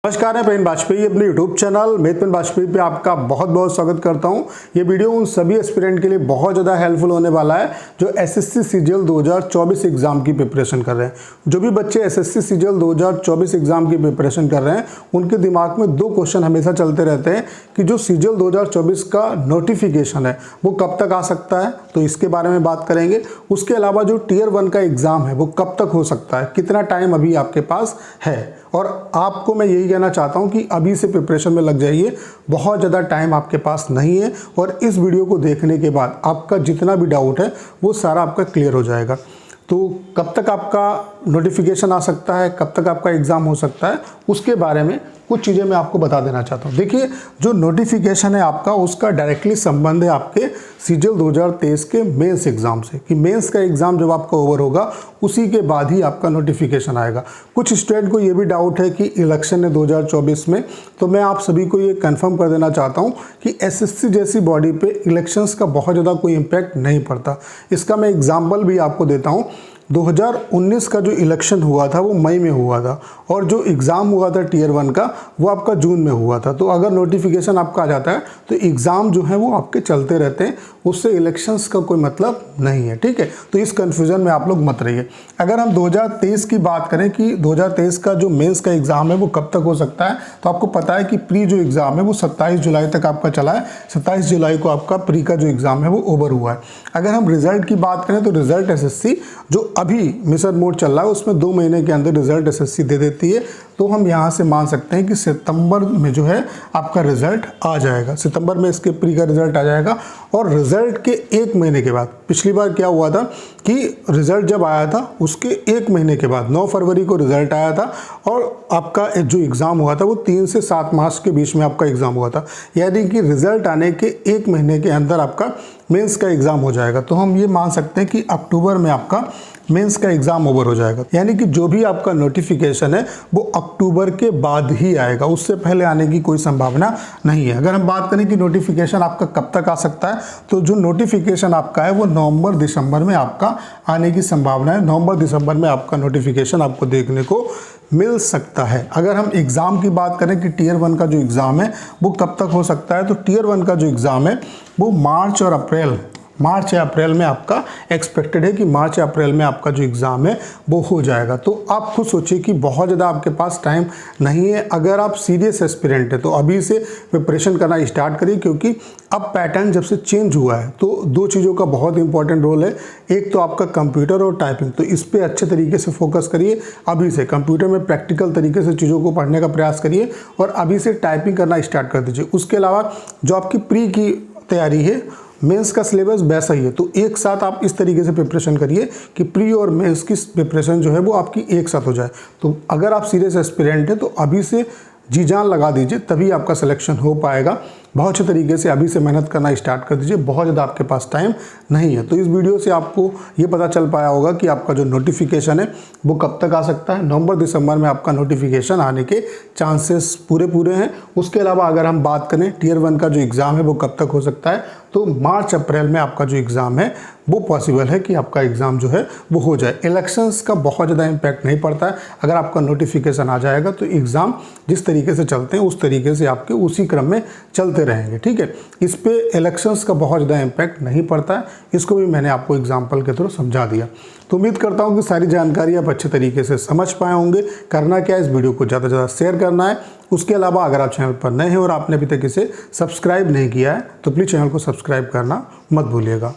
नमस्कार, मैं पेन वाजपेयी अपने यूट्यूब चैनल मेथ पेन वाजपेयी पे आपका बहुत बहुत स्वागत करता हूं। ये वीडियो उन सभी एस्पिरेंट के लिए बहुत ज़्यादा हेल्पफुल होने वाला है जो एसएससी सीजीएल 2024 एग्जाम की प्रिपरेशन कर रहे हैं। जो भी बच्चे एसएससी सीजीएल 2024 एग्जाम की प्रिपरेशन कर रहे हैं उनके दिमाग में दो क्वेश्चन हमेशा चलते रहते हैं कि जो सीजीएल 2024 का नोटिफिकेशन है वो कब तक आ सकता है, तो इसके बारे में बात करेंगे। उसके अलावा जो टियर 1 का एग्ज़ाम है वो कब तक हो सकता है, कितना टाइम अभी आपके पास है। और आपको मैं यही कहना चाहता हूं कि अभी से प्रिपरेशन में लग जाइए, बहुत ज़्यादा टाइम आपके पास नहीं है और इस वीडियो को देखने के बाद आपका जितना भी डाउट है वो सारा आपका क्लियर हो जाएगा। तो कब तक आपका नोटिफिकेशन आ सकता है, कब तक आपका एग्ज़ाम हो सकता है, उसके बारे में कुछ चीज़ें मैं आपको बता देना चाहता हूँ। देखिए, जो नोटिफिकेशन है आपका उसका डायरेक्टली संबंध है आपके सीजीएल 2023 के मेंस एग्ज़ाम से, कि मेंस का एग्ज़ाम जब आपका ओवर होगा उसी के बाद ही आपका नोटिफिकेशन आएगा। कुछ स्टूडेंट को ये भी डाउट है कि इलेक्शन है 2024 में, तो मैं आप सभी को ये कंफर्म कर देना चाहता हूँ कि एसएससी जैसी बॉडी पे इलेक्शंस का बहुत ज़्यादा कोई इम्पैक्ट नहीं पड़ता। इसका मैं एग्जाम्पल भी आपको देता हूँ। 2019 का जो इलेक्शन हुआ था वो मई में हुआ था और जो एग्ज़ाम हुआ था टियर 1 का वो आपका जून में हुआ था। तो अगर नोटिफिकेशन आपका आ जाता है तो एग्ज़ाम जो है वो आपके चलते रहते हैं, उससे इलेक्शंस का कोई मतलब नहीं है। ठीक है, तो इस कन्फ्यूज़न में आप लोग मत रहिए। अगर हम 2023 की बात करें कि 2023 का जो मेंस का एग्ज़ाम है वो कब तक हो सकता है, तो आपको पता है कि प्री जो एग्ज़ाम है वो 27 जुलाई तक आपका चला है। 27 जुलाई को आपका प्री का जो एग्ज़ाम है वो ओवर हुआ है। अगर हम रिजल्ट की बात करें तो रिजल्ट एसएससी जो अभी मिशन मोड चल रहा है उसमें 2 महीने के अंदर रिजल्ट एसएससी दे देती है। तो हम यहाँ से मान सकते हैं कि सितंबर में जो है आपका रिजल्ट आ जाएगा, सितंबर में इसके प्री का रिजल्ट आ जाएगा। और रिजल्ट के 1 महीने के बाद, पिछली बार क्या हुआ था कि रिजल्ट जब आया था उसके 1 महीने के बाद 9 फरवरी को रिजल्ट आया था और आपका जो एग्ज़ाम हुआ था वो 3 से 7 मार्च के बीच में आपका एग्ज़ाम हुआ था। यानी कि रिजल्ट आने के 1 महीने के अंदर आपका मेंस का एग्ज़ाम हो जाएगा। तो हम ये मान सकते हैं कि अक्टूबर में आपका मेंस का एग्ज़ाम ओवर हो जाएगा। यानी कि जो भी आपका नोटिफिकेशन है वो अक्टूबर के बाद ही आएगा, उससे पहले आने की कोई संभावना नहीं है। अगर हम बात करें कि नोटिफिकेशन आपका कब तक आ सकता है, तो जो नोटिफिकेशन आपका है वो नवंबर दिसंबर में आपका आने की संभावना है। नवंबर दिसंबर में आपका नोटिफिकेशन आपको देखने को मिल सकता है। अगर हम एग्ज़ाम की बात करें कि टियर 1 का जो एग्ज़ाम है वो कब तक हो सकता है, तो टियर 1 का जो एग्ज़ाम है वो मार्च या अप्रैल में आपका एक्सपेक्टेड है कि मार्च या अप्रैल में आपका जो एग्ज़ाम है वो हो जाएगा। तो आप खुद सोचिए कि बहुत ज़्यादा आपके पास टाइम नहीं है। अगर आप सीरियस एस्पिरेंट है तो अभी से प्रिपरेशन करना स्टार्ट करिए, क्योंकि अब पैटर्न जब से चेंज हुआ है तो 2 चीज़ों का बहुत इंपॉर्टेंट रोल है। एक तो आपका कंप्यूटर और टाइपिंग, तो इस पर अच्छे तरीके से फोकस करिए। अभी से कंप्यूटर में प्रैक्टिकल तरीके से चीज़ों को पढ़ने का प्रयास करिए और अभी से टाइपिंग करना स्टार्ट कर दीजिए। उसके अलावा जो आपकी प्री की तैयारी है, मेंस का सिलेबस वैसा ही है, तो एक साथ आप इस तरीके से प्रिपरेशन करिए कि प्री और मेंस की प्रिपरेशन जो है वो आपकी एक साथ हो जाए। तो अगर आप सीरियस एस्पिरेंट हैं तो अभी से जी जान लगा दीजिए, तभी आपका सिलेक्शन हो पाएगा। बहुत अच्छे तरीके से अभी से मेहनत करना स्टार्ट कर दीजिए, बहुत ज़्यादा आपके पास टाइम नहीं है। तो इस वीडियो से आपको ये पता चल पाया होगा कि आपका जो नोटिफिकेशन है वो कब तक आ सकता है। नवंबर दिसंबर में आपका नोटिफिकेशन आने के चांसेस पूरे हैं। उसके अलावा अगर हम बात करें टियर 1 का जो एग्ज़ाम है वो कब तक हो सकता है, तो मार्च अप्रैल में आपका जो एग्ज़ाम है वो पॉसिबल है कि आपका एग्ज़ाम जो है वो हो जाए। इलेक्शंस का बहुत ज़्यादा इम्पैक्ट नहीं पड़ता है। अगर आपका नोटिफिकेशन आ जाएगा तो एग्ज़ाम जिस तरीके से चलते हैं उस तरीके से आपके उसी क्रम में चलते रहेंगे। ठीक है, इस पे इलेक्शंस का बहुत ज़्यादा इम्पैक्ट नहीं पड़ता है। इसको भी मैंने आपको एग्जाम्पल के थ्रू समझा दिया। तो उम्मीद करता हूँ कि सारी जानकारी आप अच्छे तरीके से समझ पाए होंगे। करना क्या है, इस वीडियो को ज़्यादा से ज़्यादा शेयर करना है। उसके अलावा अगर आप चैनल पर नए हैं और आपने अभी तक इसे सब्सक्राइब नहीं किया है तो प्लीज़ चैनल को सब्सक्राइब करना मत भूलिएगा।